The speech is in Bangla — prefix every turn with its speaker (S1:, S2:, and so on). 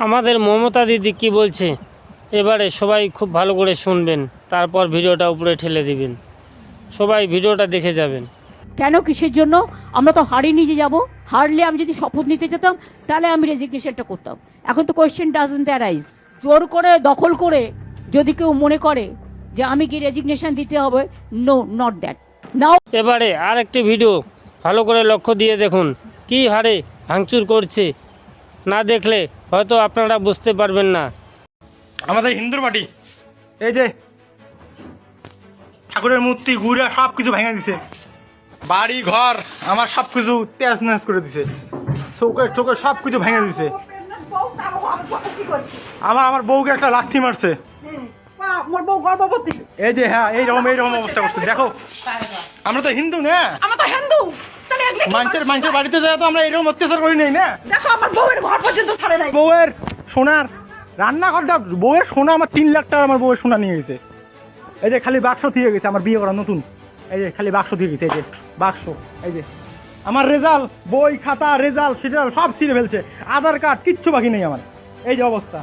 S1: আমাদের মমতা দিদি কি বলছে এবারে সবাই খুব ভালো করে শুনবেন, তারপর ভিডিওটা উপরে ঠেলে দিবেন। সবাই ভিডিওটা দেখে যাবেন।
S2: কেন, কিসের জন্য? আমরা তো হারিয়ে নিয়ে যাব। হারলে আমি যদি শপথ নিতে যেতাম তাহলে আমি রেজিগনেশনটা করতাম। এখন তো কোয়েশ্চেন ডাজন্ট অ্যারাইজ। জোর করে দখল করে যদি কেউ মনে করে যে আমি কি রেজিগনেশন দিতে হবে, নো, নট দ্যাট। নাও
S1: এবারে আর একটি ভিডিও ভালো করে লক্ষ্য দিয়ে দেখুন কি হারে ভাঙচুর করছে। না দেখলে হয়তো আপনারা বুঝতে পারবেন না।
S3: আমাদের হিন্দুর মাটি, এই যে ঠাকুরের মূর্তি ঘুরে সব কিছু ভেঙে দিছে, বাড়ি ঘর আমার সব কিছু তেজ নাচ করে দিছে, চোখে সব কিছু ভেঙে দিছে। আমার বউকে একটা লাথি মারছে। এই যে হ্যাঁ, এইরকম অবস্থা করছে। দেখো আমরা তো হিন্দু না,
S4: আমরা তো হিন্দু,
S3: মানুষের বাড়িতে যায় তো আমরা এরকম অত্যাচার করি নাই না।
S4: দেখো আমার বউয়ের ঘর পর্যন্ত ছাড়ে নাই।
S3: বউয়ের সোনার রান্নাঘরটা, বউয়ের সোনা আমার 3 লাখ টাকা আমার বউয়ের সোনা নিয়ে গেছে। এই যে খালি বাক্স দিয়ে গেছে, আমার বিয়ে করা নতুন, এই যে খালি বাক্স দিয়ে গেছে। এই যে বাক্স, এই যে আমার রেজাল্ট, বই খাতা রেজাল্ট সেটা সব ছিঁড়ে ফেলছে, আধার কার্ড কিচ্ছু বাকি নেই আমার। এই যে অবস্থা।